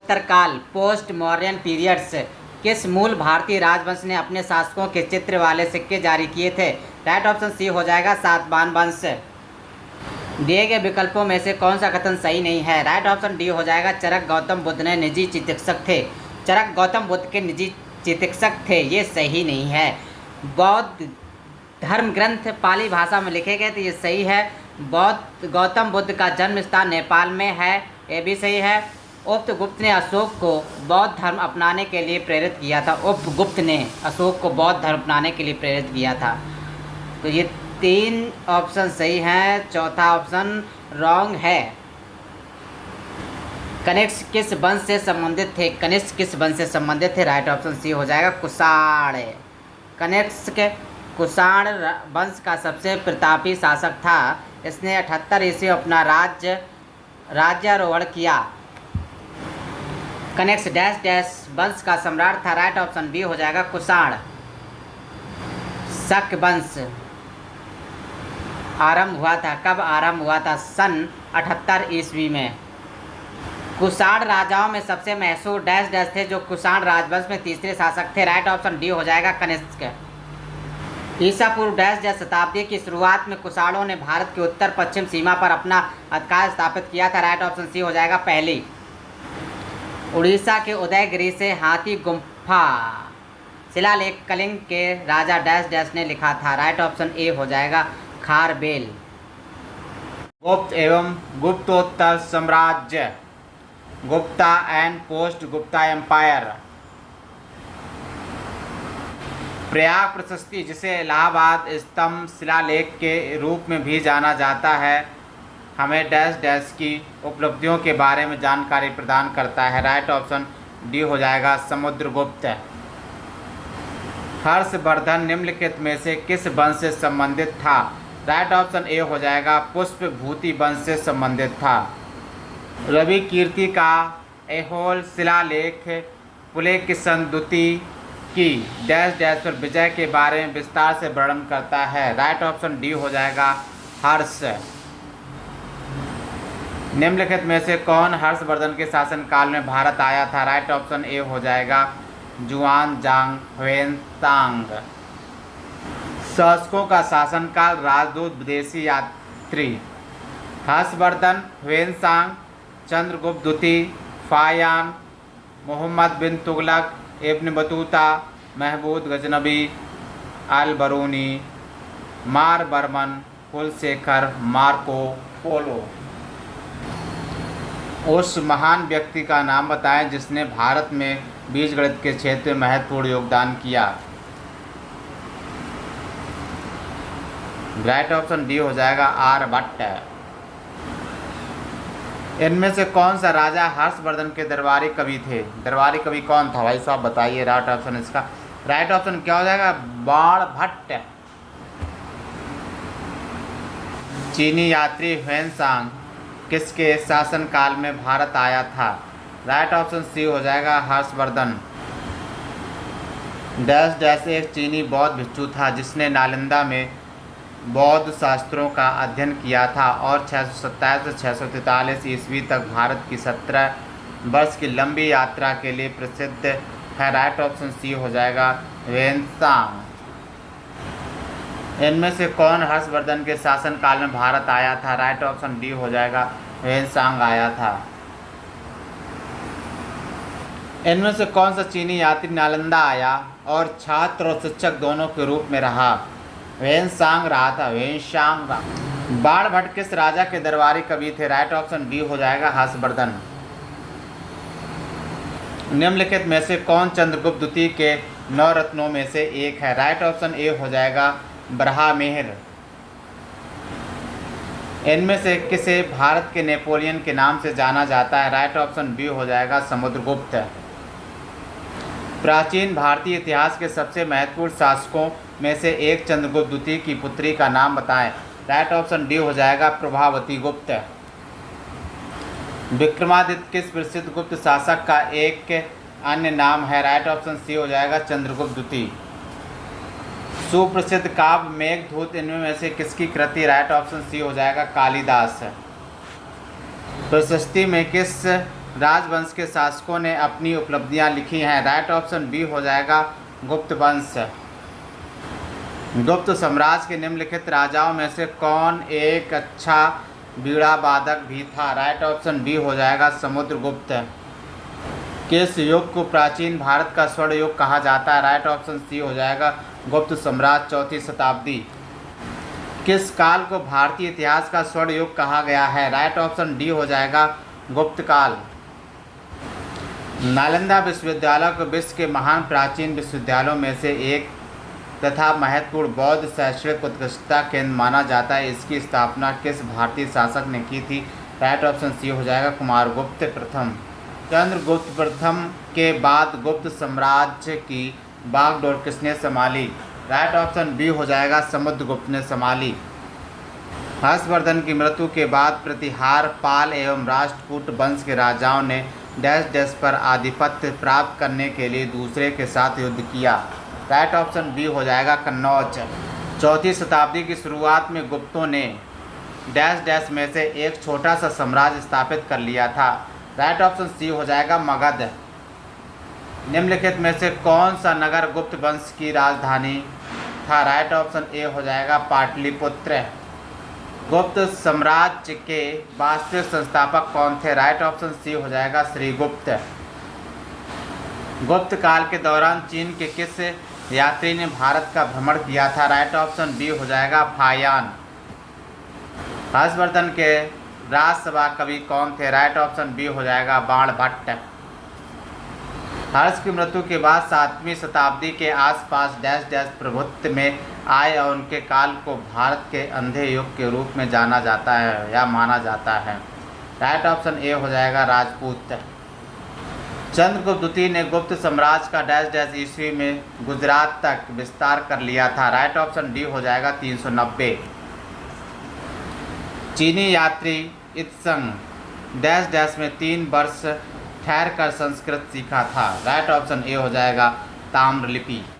उत्तरकाल post modern periods किस मूल भारतीय राजवंश ने अपने शासकों के चित्र वाले सिक्के जारी किए थे? राइट ऑप्शन सी हो जाएगा सातवाहन वंश। दिए गए विकल्पों में से कौन सा कथन सही नहीं है? राइट ऑप्शन डी हो जाएगा चरक गौतम बुद्ध ने निजी चिकित्सक थे। चरक गौतम बुद्ध के निजी चिकित्सक थे, ये सही नहीं है। बौद्ध धर्म ग्रंथ पाली भाषा में लिखे गए थे, ये सही है। बौद्ध गौतम बुद्ध का जन्म स्थान नेपाल में है, ये भी सही है। उपगुप्त ने अशोक को बौद्ध धर्म अपनाने के लिए प्रेरित किया था। उपगुप्त ने अशोक को बौद्ध धर्म अपनाने के लिए प्रेरित किया था। तो ये 3 ऑप्शन सही हैं, चौथा ऑप्शन रॉन्ग है। कनिष्क किस वंश से संबंधित थे? कनिष्क किस वंश से संबंधित थे? राइट ऑप्शन सी हो जाएगा कुषाण। कनिष्क कुषाण वंश का सबसे प्रतापी शासक था। इसने 78 ईस्वी अपना राज्यारोहण किया। कनिष्क डैश डैश वंश का सम्राट था। राइट ऑप्शन बी हो जाएगा कुषाण। शक वंश आरंभ हुआ था, कब आरंभ हुआ था? सन 78 ईस्वी में। कुषाण राजाओं में सबसे मशहूर डैश डैश थे जो कुषाण राजवंश में तीसरे शासक थे। राइट ऑप्शन डी हो जाएगा कनिष्क। ईसा पूर्व डैश डैश शताब्दी की शुरुआत में कुषाणों ने भारत की उत्तर पश्चिम सीमा पर अपना अधिकार स्थापित किया था। राइट ऑप्शन सी हो जाएगा पहली। उड़ीसा के उदयगिरी से हाथी गुम्फा शिलालेख कलिंग के राजा डैश डैश ने लिखा था। राइट ऑप्शन ए हो जाएगा खारबेल। गुप्त एवं गुप्तोत्तर साम्राज्य, Gupta and post Gupta empire. Prayag Prashasti, जिसे इलाहाबाद स्तंभ शिलालेख के रूप में भी जाना जाता है, हमें डैश डैश की उपलब्धियों के बारे में जानकारी प्रदान करता है। राइट ऑप्शन डी हो जाएगा समुद्रगुप्त। हर्षवर्धन निम्नलिखित में से किस वंश से संबंधित था? राइट ऑप्शन ए हो जाएगा पुष्पभूति वंश से संबंधित था। रवि कीर्ति का ऐहोल शिलालेख पुलकेशिन द्वितीय की डैश डैश पर विजय के बारे में विस्तार से वर्णन करता है। राइट ऑप्शन डी हो जाएगा हर्ष। निम्नलिखित में से कौन हर्षवर्धन के शासनकाल में भारत आया था? राइट ऑप्शन ए हो जाएगा जुआनजांग ह्वेनसांग। शासकों का शासनकाल राजदूत विदेशी यात्री हर्षवर्धन, ह्वेनसांग, चंद्रगुप्त द्वितीय, फायान, मोहम्मद बिन तुगलक, इब्न बतूता, महमूद गजनबी, अल बरूनी, मार बर्मन, कुलशेखर, मार्को पोलो। उस महान व्यक्ति का नाम बताएं जिसने भारत में बीजगणित के क्षेत्र में महत्वपूर्ण योगदान किया। राइट ऑप्शन डी हो जाएगा आर्यभट्ट। इनमें से कौन सा राजा हर्षवर्धन के दरबारी कवि थे? दरबारी कवि कौन था भाई साहब, बताइए। राइट ऑप्शन इसका राइट ऑप्शन क्या हो जाएगा? बाणभट्ट। चीनी यात्री ह्वेनसांग किसके शासनकाल में भारत आया था? राइट ऑप्शन सी हो जाएगा हर्षवर्धन। डैश डैश एक चीनी बौद्ध भिक्षु था जिसने नालंदा में बौद्ध शास्त्रों का अध्ययन किया था और 627 से 643 ईस्वी तक भारत की 17 वर्ष की लंबी यात्रा के लिए प्रसिद्ध है। राइट ऑप्शन सी हो जाएगा ह्वेनसांग। इनमें से कौन हर्षवर्धन के शासनकाल में भारत आया था? राइट ऑप्शन डी हो जाएगा ह्वेनसांग आया था। इनमें से कौन सा चीनी यात्री नालंदा आया और छात्र और शिक्षक दोनों के रूप में रहा? ह्वेनसांग रहा था, ह्वेनसांग। बाणभट्ट किस राजा के दरबारी कवि थे? राइट ऑप्शन डी हो जाएगा हर्षवर्धन। निम्नलिखित में से कौन चंद्रगुप्त द्वितीय के 9 रत्नों में से एक है? राइट ऑप्शन ए हो जाएगा बरहामेहर। इनमें से किसे भारत के नेपोलियन के नाम से जाना जाता है? राइट ऑप्शन बी हो जाएगा समुद्रगुप्त। प्राचीन भारतीय इतिहास के सबसे महत्वपूर्ण शासकों में से एक चंद्रगुप्त द्वितीय की पुत्री का नाम बताएं। राइट ऑप्शन डी हो जाएगा प्रभावती गुप्त। विक्रमादित्य किस प्रसिद्ध गुप्त शासक का एक अन्य नाम है? राइट ऑप्शन सी हो जाएगा चंद्रगुप्त द्वितीय। सुप्रसिद्ध काव्य मेघदूत इनमें में से किसकी कृति? राइट ऑप्शन सी हो जाएगा कालिदास। प्रशस्ति में किस राजवंश के शासकों ने अपनी उपलब्धियां लिखी हैं? राइट ऑप्शन बी हो जाएगा गुप्त वंश। गुप्त साम्राज्य के निम्नलिखित राजाओं में से कौन एक अच्छा बीड़ा वादक भी था? राइट ऑप्शन बी हो जाएगा समुद्रगुप्त। किस युग को प्राचीन भारत का स्वर्ण युग कहा जाता है? राइट ऑप्शन सी हो जाएगा गुप्त साम्राज्य, चौथी शताब्दी। किस काल को भारतीय इतिहास का स्वर्ण युग कहा गया है? राइट ऑप्शन डी हो जाएगा गुप्त काल। नालंदा विश्वविद्यालय को विश्व के महान प्राचीन विश्वविद्यालयों में से एक तथा महत्वपूर्ण बौद्ध शैक्षणिक उत्कृष्टता केंद्र माना जाता है। इसकी स्थापना किस भारतीय शासक ने की थी? राइट ऑप्शन सी हो जाएगा कुमारगुप्त प्रथम। चंद्रगुप्त प्रथम के बाद गुप्त साम्राज्य की बागडोर किसने संभाली? राइट ऑप्शन बी हो जाएगा समुद्रगुप्त ने संभाली। हर्षवर्धन की मृत्यु के बाद प्रतिहार पाल एवं राष्ट्रकूट वंश के राजाओं ने डैश डैश पर आधिपत्य प्राप्त करने के लिए दूसरे के साथ युद्ध किया? राइट ऑप्शन बी हो जाएगा कन्नौज। चौथी शताब्दी की शुरुआत में गुप्तों ने डैश डैश में से एक छोटा सा साम्राज्य स्थापित कर लिया था? राइट ऑप्शन सी हो जाएगा मगध। निम्नलिखित में से कौन सा नगर गुप्त वंश की राजधानी था? राइट ऑप्शन ए हो जाएगा पाटलिपुत्र। गुप्त साम्राज्य के वास्तविक संस्थापक कौन थे? राइट ऑप्शन सी हो जाएगा श्रीगुप्त। गुप्त काल के दौरान चीन के किस यात्री ने भारत का भ्रमण किया था? राइट ऑप्शन बी हो जाएगा फायान। हर्षवर्धन के राजसभा कवि कौन थे? राइट ऑप्शन बी हो जाएगा बाणभट्ट। हर्ष की मृत्यु के बाद 7वीं शताब्दी के आसपास डैश डैश प्रभुत्व में आए और उनके काल को भारत के अंधे युग के रूप में जाना जाता है या माना जाता है? राइट ऑप्शन ए हो जाएगा राजपूत। चंद्रगुप्त द्वितीय ने गुप्त साम्राज्य का डैश डैश ईस्वी में गुजरात तक विस्तार कर लिया था? राइट ऑप्शन डी हो जाएगा 390। चीनी यात्री इत्संग डैश डैश में 3 वर्ष ठहर कर संस्कृत सीखा था? राइट ऑप्शन ए हो जाएगा ताम्रलिपि।